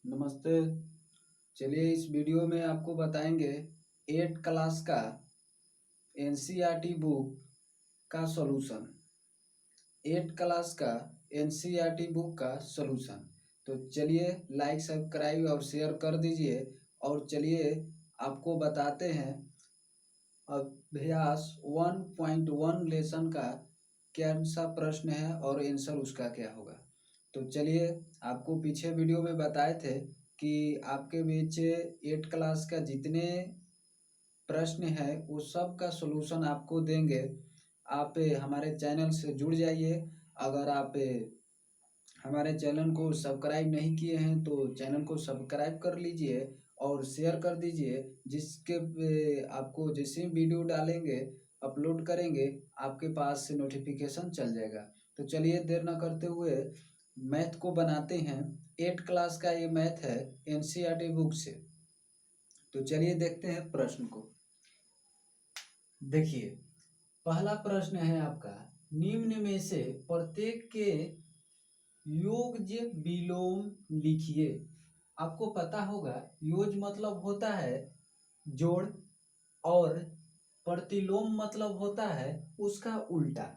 नमस्ते। चलिए इस वीडियो में आपको बताएंगे 8 क्लास का एनसीईआरटी बुक का सॉल्यूशन। 8 क्लास का एनसीईआरटी बुक का सॉल्यूशन। तो चलिए लाइक सब्सक्राइब और शेयर कर दीजिए। और चलिए आपको बताते हैं अभ्यास 1.1 लेसन का क्या सा प्रश्न है और आंसर उसका क्या होगा। तो चलिए आपको पीछे वीडियो में बताए थे कि आपके बीच 8 क्लास का जितने प्रश्न है वो सब का सॉल्यूशन आपको देंगे। आप हमारे चैनल से जुड़ जाइए। अगर आप हमारे चैनल को सब्सक्राइब नहीं किए हैं तो चैनल को सब्सक्राइब कर लीजिए और शेयर कर दीजिए, जिसके आपको जैसे वीडियो डालेंगे अपलोड करेंगे आपके पास से नोटिफिकेशन चल जाएगा। तो चलिए देर न करते हुए मैथ को बनाते हैं। 8 क्लास का ये मैथ है एनसीईआरटी बुक से। तो चलिए देखते हैं प्रश्न को। देखिए पहला प्रश्न है आपका, निम्न में से प्रत्येक के योज्य विलोम लिखिए। आपको पता होगा योज्य मतलब होता है जोड़ और प्रतिलोम मतलब होता है उसका उल्टा।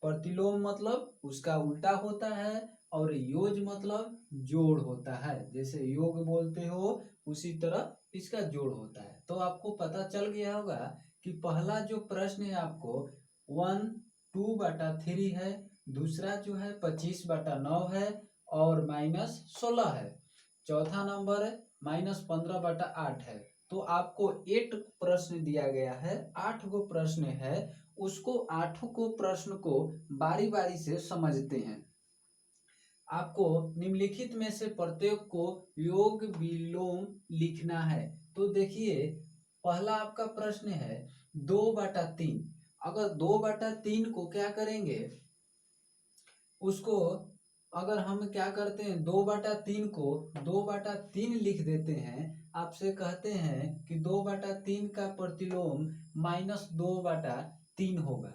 प्रतिलोम मतलब उसका उल्टा होता है और योज्य मतलब जोड़ होता है। जैसे योग बोलते हो उसी तरह इसका जोड़ होता है। तो आपको पता चल गया होगा कि पहला जो प्रश्न है आपको 1/2/3 है, दूसरा जो है 25/9 है और -16 है, चौथा नंबर -15/8 है। तो आपको 8 प्रश्न दिया गया है, 8 गो प्रश्न है। उसको 8 को प्रश्न को बारी बारी से समझते हैं। आपको निम्नलिखित में से प्रत्येक को योग विलोम लिखना है। तो देखिए पहला आपका प्रश्न है 2/3। अगर 2/3 को क्या करेंगे, उसको अगर हम क्या करते हैं 2/3 को 2/3 लिख देते हैं। आपसे कहते हैं कि 2/3 का प्रतिलोम -2/3 होगा,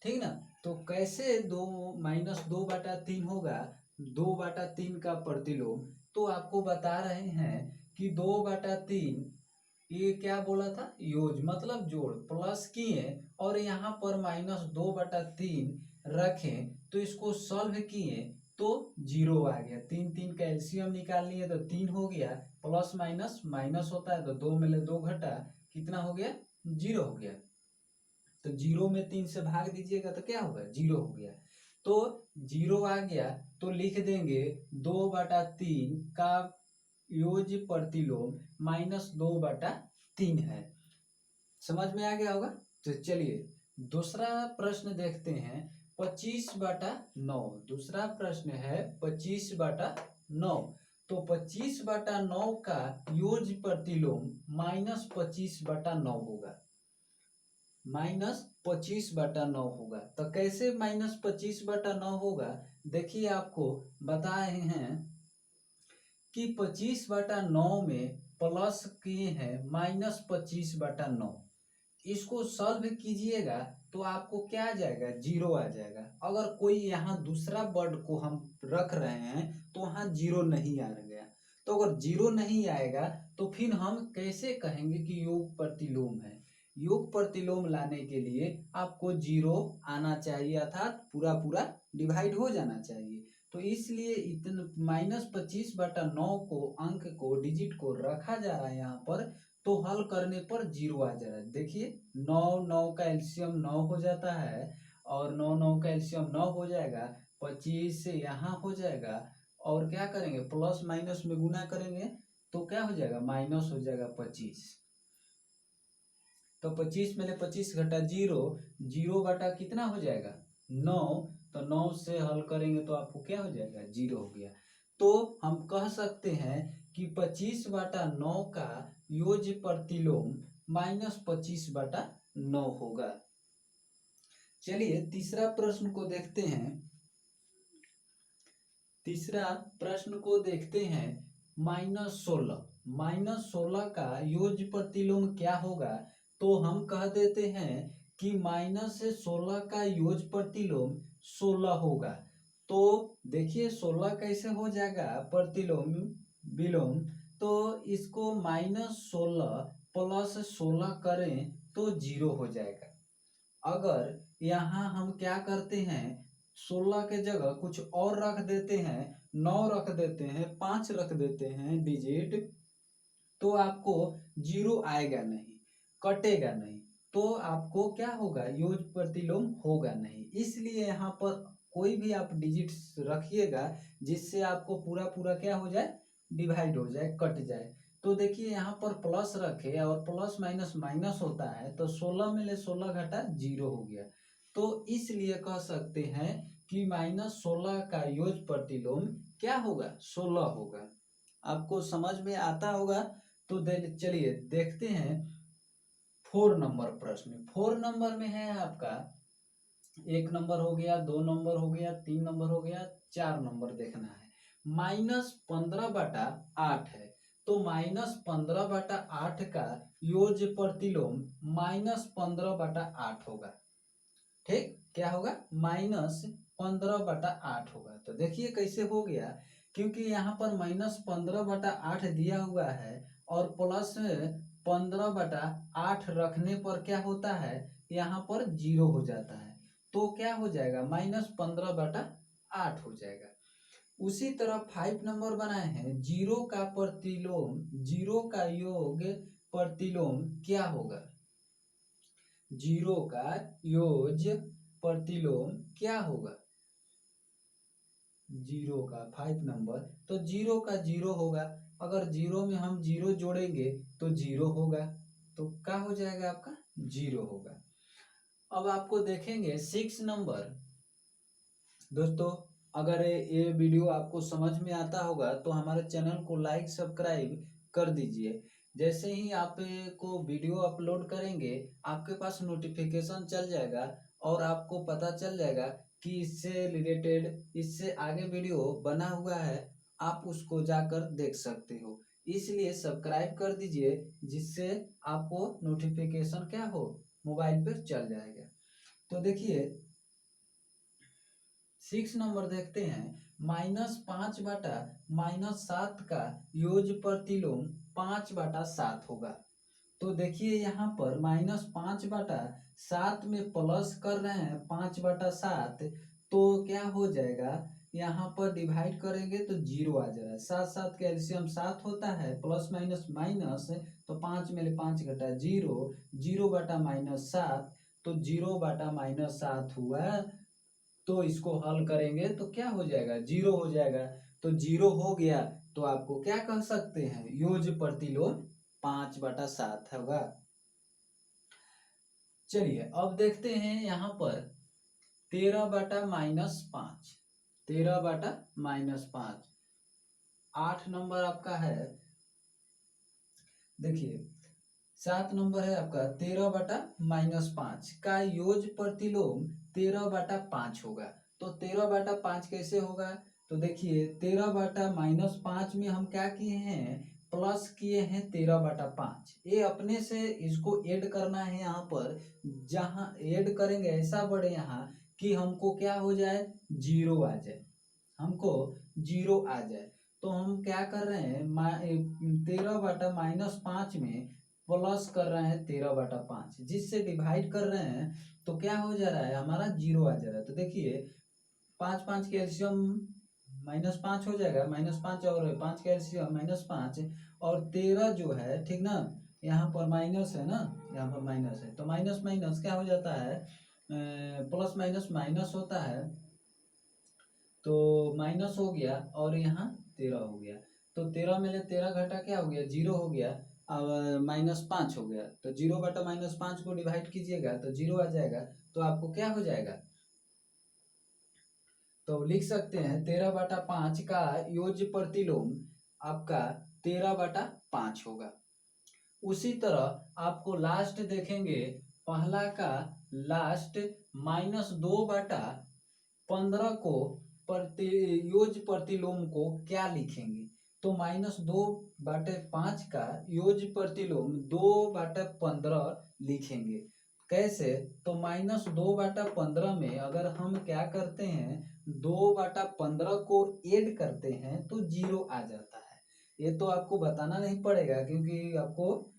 ठीक ना। तो कैसे 2 - 2/3 होगा 2/3 का प्रतिलोम। तो आपको बता रहे हैं कि 2/3 ये क्या बोला था, योज मतलब जोड़, प्लस किए और यहाँ पर -2/3 रखें तो इसको सॉल्व किए तो 0 आ गया। 3 3 का एलसीएम निकाल लिए तो 3 हो गया, प्लस माइनस माइनस होता है तो 2 में 2 घटा कितना हो गया, 0 हो गया। तो 0 में 3 से भाग दीजिएगा तो क्या होगा, 0 हो गया। तो 0 आ गया तो लिख देंगे 2/3 का योज्य प्रतिलोम -2/3 है। समझ में आ गया होगा। तो चलिए दूसरा प्रश्न देखते हैं 25/9। दूसरा प्रश्न है 25/9। तो 25/9 का योज्य प्रतिलोम -25/9 होगा, -25/9 होगा। तो कैसे -25/9 होगा, देखिए आपको बता रहे हैं कि 25/9 में प्लस किए हैं -25/9। इसको सॉल्व कीजिएगा तो आपको क्या आ जाएगा, 0 आ जाएगा। अगर कोई यहाँ दूसरा वर्ड को हम रख रहे हैं तो वहाँ 0 नहीं आ गया। तो अगर 0 नहीं आएगा तो फिर हम कैसे कहेंगे कि योग प्रतिलोम है। योग प्रतिलोम लाने के लिए आपको 0 आना चाहिए, अर्थात पूरा पूरा डिवाइड हो जाना चाहिए। तो इसलिए इतना -25/9 को अंक को डिजिट को रखा जा रहा है यहाँ पर। तो हल करने पर 0 आ जा रहा है। देखिए 9 9 का एलसीएम 9 हो जाता है और 9 9 का एलसीएम 9 हो जाएगा, 25 से यहाँ हो जाएगा और क्या करेंगे प्लस माइनस में गुना करेंगे तो क्या हो जाएगा, माइनस हो जाएगा 25। तो 25 में 25 घटा 0, 0 बटा कितना हो जाएगा 9। तो 9 से हल करेंगे तो आपको क्या हो जाएगा, 0 हो गया। तो हम कह सकते हैं कि 25/9 का योज्य प्रतिलोम -25/9 होगा। चलिए तीसरा प्रश्न को देखते हैं। तीसरा प्रश्न को देखते हैं -16। -16 का योज्य प्रतिलोम क्या होगा। तो हम कह देते हैं कि -16 का योज्य प्रतिलोम 16 होगा। तो देखिए 16 कैसे हो जाएगा प्रतिलोम विलोम, तो इसको -16 प्लस 16 करें तो 0 हो जाएगा। अगर यहाँ हम क्या करते हैं, 16 के जगह कुछ और रख देते हैं, 9 रख देते हैं, 5 रख देते हैं डिजिट, तो आपको 0 आएगा नहीं, कटेगा नहीं, तो आपको क्या होगा, योग प्रतिलोम होगा नहीं। इसलिए यहाँ पर कोई भी आप डिजिट रखिएगा जिससे आपको पूरा पूरा क्या हो जाए, डिवाइड हो जाए, कट जाए। तो देखिए यहाँ पर प्लस रखे और प्लस माइनस माइनस होता है, तो 16 में ले 16 घटा 0 हो गया। तो इसलिए कह सकते हैं कि -16 का योग प्रतिलोम क्या होगा, 16 होगा। आपको समझ में आता होगा। तो चलिए देखते हैं 4 नंबर प्रश्न। 4 नंबर में है आपका 1 नंबर हो गया, 2 नंबर हो गया, 3 नंबर हो गया, 4 नंबर देखना है। -15/8 है, तो -15/8 का योग प्रतिलोम -15/8 होगा। ठीक, क्या होगा, -15/8 होगा। तो देखिए कैसे हो गया, क्योंकि यहाँ पर -15/8 दिया हुआ है और प्लस 15/8 रखने पर क्या होता है, यहाँ पर 0 हो जाता है, तो क्या हो जाएगा, -15/8 हो जाएगा। उसी तरह 5 नंबर बनाए हैं, 0 का प्रतिलोम, 0 का योग प्रतिलोम क्या होगा, 0 का योग प्रतिलोम क्या होगा, 0 का 5 नंबर, तो 0 का 0 होगा। अगर 0 में हम 0 जोड़ेंगे तो 0 होगा, तो क्या हो जाएगा आपका, 0 होगा। अब आपको देखेंगे 6 नंबर। दोस्तों अगर ये वीडियो आपको समझ में आता होगा तो हमारे चैनल को लाइक सब्सक्राइब कर दीजिए। जैसे ही आपको वीडियो अपलोड करेंगे आपके पास नोटिफिकेशन चल जाएगा और आपको पता चल जाएगा कि इससे रिलेटेड, इससे आगे वीडियो बना हुआ है, आप उसको जाकर देख सकते हो। इसलिए सब्सक्राइब कर दीजिए जिससे आपको नोटिफिकेशन क्या हो, मोबाइल पर चल जाएगा। तो देखिए 6 नंबर देखते हैं, -5/-7 का योग प्रतिलोम 5/7 होगा। तो देखिए यहाँ पर -5/7 में प्लस कर रहे हैं 5/7, तो क्या हो जाएगा, यहाँ पर डिवाइड करेंगे तो 0 आ जाएगा। 7 7 का एलसीएम 7 होता है, प्लस माइनस माइनस, तो 5 में 5 घटा 0, 0/-7, तो 0/-7 हुआ। तो इसको हल करेंगे तो क्या हो जाएगा, 0 हो जाएगा। तो 0 हो गया, तो आपको क्या कह सकते हैं, योग प्रतिलोम 5/7 होगा। चलिए अब देखते हैं यहाँ पर 13/-5, 13/-5, 8 नंबर आपका है। देखिए 7 नंबर है आपका 13/-5 का योग प्रतिलोम 13/5 होगा। तो 13/5 कैसे होगा, तो देखिए 13/-5 में हम क्या किए हैं, प्लस किए हैं 13/5। ये अपने से इसको ऐड करना है, यहाँ पर जहाँ ऐड करेंगे ऐसा बढ़े यहाँ कि हमको क्या हो जाए, 0 आ जाए, हमको 0 आ जाए। तो हम क्या कर रहे हैं, 13/-5 में प्लस कर रहे हैं 13/5, जिससे डिवाइड कर रहे हैं तो क्या हो जा रहा है, हमारा 0 आ जा रहा है। तो देखिए 5 5 के एलसीएम -5 हो जाएगा, -5 और 5 का एलसीएम -5, और 13 जो है, ठीक ना, यहाँ पर माइनस है ना, यहाँ पर माइनस है, तो माइनस माइनस क्या हो जाता है, प्लस माइनस माइनस होता है, तो माइनस हो गया और यहाँ 13 हो गया। तो 13 में 13 घटा क्या हो गया, 0 हो गया। अब -5 हो गया, तो 0/-5 को डिवाइड कीजिएगा तो 0 आ जाएगा। तो आपको क्या हो जाएगा, तो लिख सकते हैं 13/5 का योग प्रतिलोम आपका 13/5 होगा। उसी तरह आपको लास्ट देखेंगे, पहला का लास्ट -2/15 को योग प्रतिलोम को क्या लिखेंगे, तो -2/5 का योग प्रतिलोम 2/15 लिखेंगे। कैसे? तो -2/15 में अगर हम क्या करते हैं, 2/15 को ऐड करते हैं तो 0 आ जाता है। ये तो आपको बताना नहीं पड़ेगा क्योंकि आपको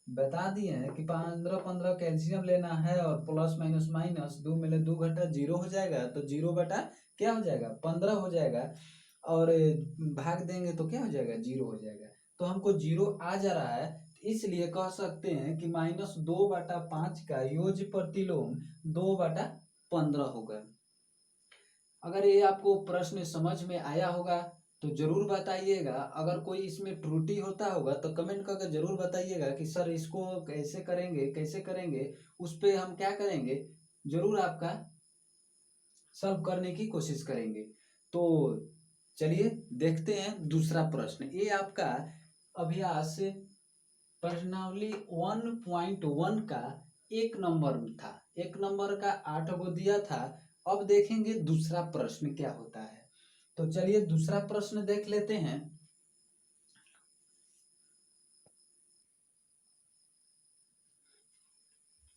बता दिए हैं कि 15 कैल्शियम लेना है और प्लस माइनस माइनस 2 मिले 2 घटा 0 हो जाएगा, तो 0 बटा क्या हो जाएगा 15 हो जाएगा, और भाग देंगे तो क्या हो जाएगा 0 हो जाएगा। तो हमको 0 आ जा रहा है, इसलिए कह सकते हैं कि -2/5 का योज्य प्रतिलोम 2/15 होगा। अगर ये आपको प्रश्न समझ में आया होगा तो जरूर बताइएगा। अगर कोई इसमें त्रुटि होता होगा तो कमेंट करके जरूर बताइएगा कि सर इसको कैसे करेंगे, उस पर हम क्या करेंगे, जरूर आपका सॉल्व करने की कोशिश करेंगे। तो चलिए देखते हैं दूसरा प्रश्न। ये आपका अभ्यास प्रश्नावली 1.1 का 1 नंबर था, 1 नंबर का 8 गो दिया था। अब देखेंगे दूसरा प्रश्न क्या होता है। तो चलिए दूसरा प्रश्न देख लेते हैं।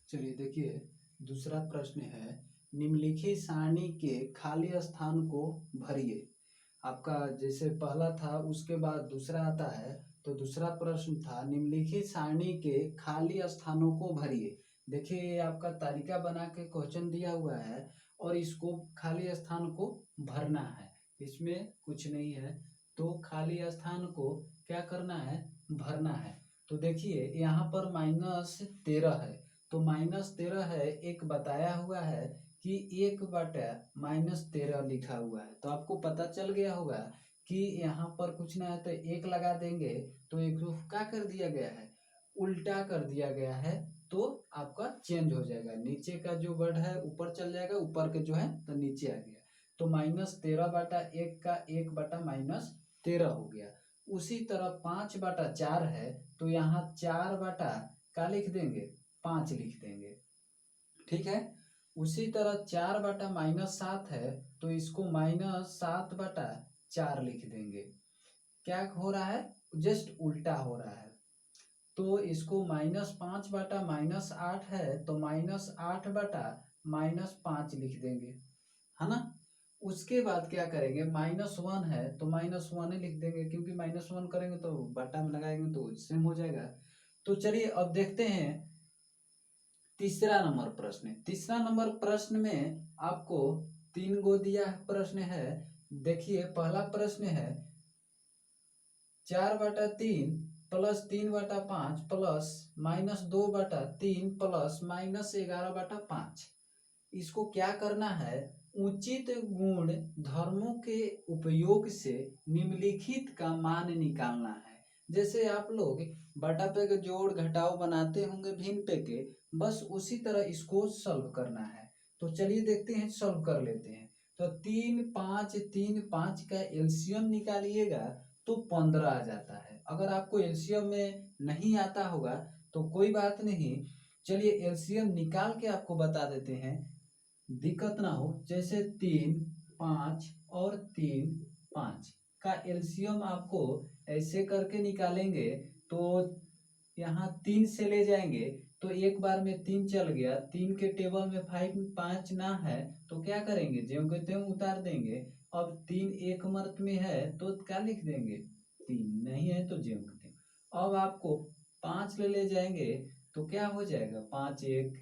चलिए देखिए, दूसरा प्रश्न है, निम्नलिखित सारणी के खाली स्थान को भरिए। आपका जैसे पहला था उसके बाद दूसरा आता है, तो दूसरा प्रश्न था निम्नलिखित सारणी के खाली स्थानों को भरिए। देखिए ये आपका तालिका बना के क्वेश्चन दिया हुआ है और इसको खाली स्थान को भरना है, इसमें कुछ नहीं है, तो खाली स्थान को क्या करना है, भरना है। तो देखिए यहाँ पर -13 है, तो -13 है, एक बताया हुआ है कि 1/-13 लिखा हुआ है, तो आपको पता चल गया होगा कि यहाँ पर कुछ ना है तो 1 लगा देंगे, तो एक क्या कर दिया गया है, उल्टा कर दिया गया है, तो आपका चेंज हो जाएगा, नीचे का जो वर्ड है ऊपर चल जाएगा, ऊपर के जो है तो नीचे आ गया, तो -13/1 का 1/-13 हो गया। उसी तरह 5/4 है, तो यहाँ 4 क्या लिख देंगे, 5 लिख देंगे, ठीक है। उसी तरह 4/-7 है, तो इसको -7/4 लिख देंगे। क्या हो रहा है, जस्ट उल्टा हो रहा है, तो इसको -5/-8 है, तो -8/-5 लिख देंगे, है ना। उसके बाद क्या करेंगे, -1 है तो -1 ही लिख देंगे, क्योंकि -1 करेंगे तो बटा में लगाएंगे तो सेम हो जाएगा। तो चलिए अब देखते हैं तीसरा नंबर प्रश्न। तीसरा नंबर प्रश्न में आपको 3 गो दिया प्रश्न है। देखिए पहला प्रश्न है 4/3 प्लस 3/5 प्लस -2/3 प्लस -11/5। इसको क्या करना है, उचित गुण धर्मों के उपयोग से निम्नलिखित का मान निकालना है। जैसे आप लोग बटा पे के जोड़ घटाव बनाते होंगे भिन्न पे के, बस उसी तरह इसको सॉल्व करना है। तो चलिए देखते हैं, सॉल्व कर लेते हैं। तो 3 5 3 5 का एलसीएम निकालिएगा तो 15 आ जाता है। अगर आपको एलसीएम में नहीं आता होगा तो कोई बात नहीं, चलिए एलसीएम निकाल के आपको बता देते हैं, दिक्कत ना हो। जैसे 3 5 और 3 5 का एलसीएम आपको ऐसे करके निकालेंगे, तो यहाँ 3 से ले जाएंगे तो एक बार में 3 चल गया, 3 के टेबल में 5 ना है तो क्या करेंगे, ज्यों के त्यों उतार देंगे। अब 3 एक मर्त में है तो क्या लिख देंगे, 3 नहीं है तो ज्यों के त्यों। अब आपको 5 ले जाएंगे तो क्या हो जाएगा, 5 1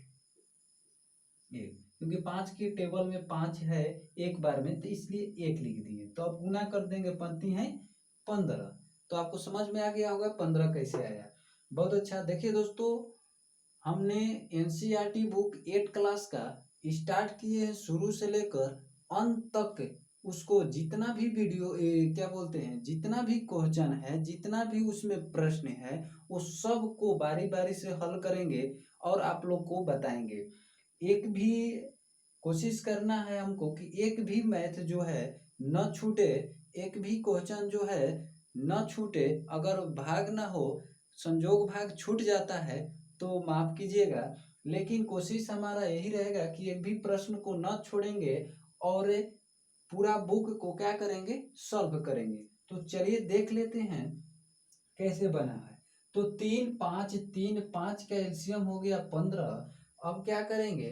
1, क्योंकि 5 की टेबल में 5 है एक बार में, तो इसलिए 1 लिख दिए। तो अब गुना कर देंगे, पंक्ति है 15। तो आपको समझ में आ गया होगा 15 कैसे आया। बहुत अच्छा। देखिए दोस्तों, हमने एनसीईआरटी बुक 8 क्लास का स्टार्ट किए हैं शुरू से लेकर अंत तक, उसको जितना भी वीडियो क्या बोलते हैं, जितना भी क्वेश्चन है, जितना भी उसमें प्रश्न है, वो सब को बारी बारी से हल करेंगे और आप लोग को बताएंगे। एक भी कोशिश करना है हमको कि एक भी मैथ जो है न छूटे, एक भी क्वेश्चन जो है न छूटे। अगर भाग ना हो, संजोग भाग छूट जाता है तो माफ कीजिएगा, लेकिन कोशिश हमारा यही रहेगा कि एक भी प्रश्न को न छोड़ेंगे और पूरा बुक को क्या करेंगे, सॉल्व करेंगे। तो चलिए देख लेते हैं कैसे बना है। तो 3 5 3 5 का एलसीएम हो गया 15, अब क्या करेंगे,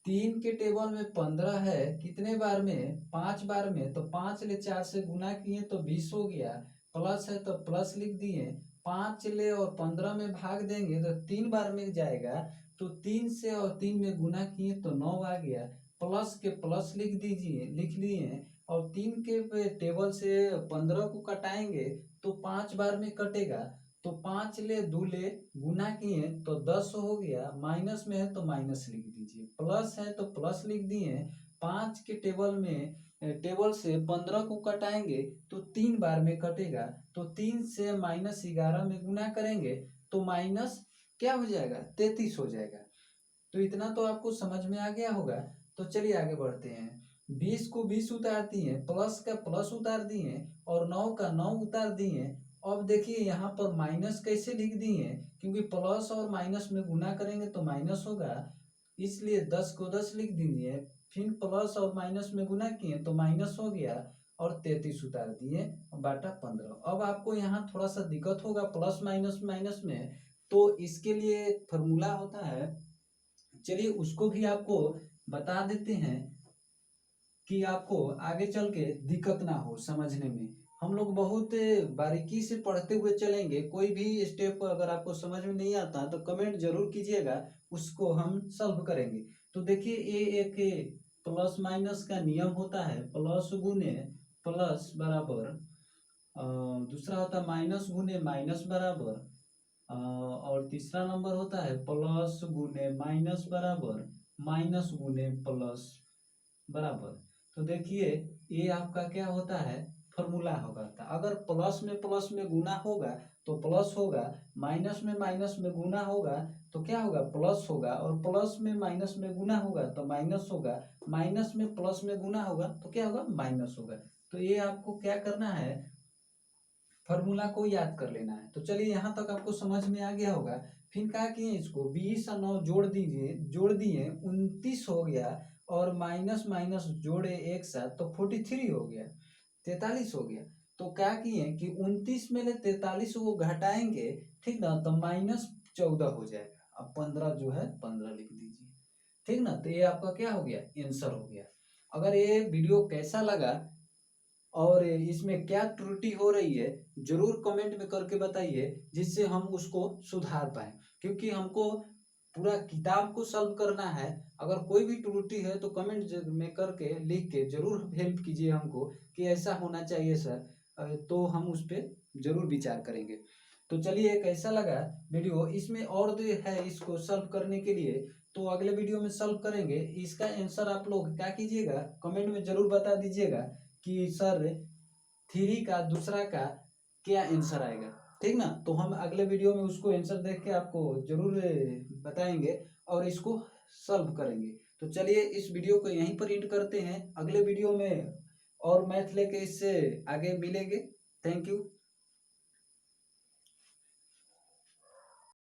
3 के टेबल में 15 है, कितने बार में, 5 बार में, तो 5 ले 4 से गुना किए तो 20 हो गया, प्लस है तो प्लस लिख दिए, 5 ले और 15 में भाग देंगे तो 3 बार में जाएगा, तो 3 से और 3 में गुना किए तो 9 आ गया, प्लस के प्लस लिख दीजिए, लिख लिए, और 3 के टेबल से 15 को कटाएंगे तो 5 बार में कटेगा, तो 5 ले 2 ले गुना किए तो 10 हो गया, माइनस में है तो माइनस लिख दीजिए, प्लस है तो प्लस लिख दिए, 5 के टेबल से 15 को कटाएंगे तो 3 बार में कटेगा, तो 3 से -11 में गुना करेंगे तो माइनस क्या हो जाएगा, 33 हो जाएगा। तो इतना तो आपको समझ में आ गया होगा। तो चलिए आगे बढ़ते हैं। 20 को 20 उतार दिए, प्लस का प्लस उतार दिए और 9 का 9 उतार दिए। अब देखिए यहाँ पर माइनस कैसे लिख दिए, क्योंकि प्लस और माइनस में गुना करेंगे तो माइनस होगा, इसलिए 10 को 10 लिख दीजिए, फिर प्लस और माइनस में गुना किए तो माइनस हो गया और 33 उतार दिए बाटा 15। अब आपको यहाँ थोड़ा सा दिक्कत होगा प्लस माइनस माइनस में, तो इसके लिए फॉर्मूला होता है, चलिए उसको भी आपको बता देते हैं कि आपको आगे चल के दिक्कत ना हो समझने में। हम लोग बहुत बारीकी से पढ़ते हुए चलेंगे, कोई भी स्टेप अगर आपको समझ में नहीं आता तो कमेंट जरूर कीजिएगा, उसको हम सॉल्व करेंगे। तो देखिए ये एक प्लस माइनस का नियम होता है, प्लस गुने प्लस बराबर, दूसरा होता है माइनस गुने माइनस बराबर, और तीसरा नंबर होता है प्लस गुने माइनस बराबर माइनस गुने प्लस बराबर। तो देखिए ये आपका क्या होता है, फॉर्मूला होगा। अगर प्लस में गुना होगा तो प्लस होगा, माइनस में गुना होगा तो क्या होगा, प्लस होगा, और प्लस में माइनस में गुना होगा तो माइनस होगा, माइनस में प्लस में गुना होगा तो क्या होगा, माइनस होगा। तो ये आपको क्या करना है, फॉर्मूला को याद कर लेना है। तो चलिए यहाँ तक आपको समझ में आ गया होगा। फिर क्या किए, इसको 20 और 9 जोड़ दीजिए, जोड़ दिए 29 हो गया, और माइनस माइनस जोड़े एक साथ तो 43 हो गया, 43 हो गया। तो क्या किए कि 29 में ले 43 को घटाएंगे, ठीक ना, तो -14 हो जाएगा। अब 15 जो है 15 लिख दीजिए, ठीक ना। तो ये आपका क्या हो गया, आंसर हो गया। अगर ये वीडियो कैसा लगा और इसमें क्या त्रुटि हो रही है जरूर कमेंट में करके बताइए, जिससे हम उसको सुधार पाए, क्योंकि हमको पूरा किताब को सॉल्व करना है। अगर कोई भी त्रुटि है तो कमेंट में करके लिख के जरूर हेल्प कीजिए हमको कि ऐसा होना चाहिए सर, तो हम उस पर जरूर विचार करेंगे। तो चलिए कैसा लगा वीडियो, इसमें और जो है इसको सॉल्व करने के लिए तो अगले वीडियो में सॉल्व करेंगे। इसका आंसर आप लोग क्या कीजिएगा, कमेंट में जरूर बता दीजिएगा कि सर 3 का दूसरा का क्या आंसर आएगा, ठीक ना। तो हम अगले वीडियो में उसको आंसर देख के आपको जरूर बताएंगे और इसको सॉल्व करेंगे। तो चलिए इस वीडियो को यहीं पर एंड करते हैं, अगले वीडियो में और मैथ लेके इससे आगे मिलेंगे। Thank you.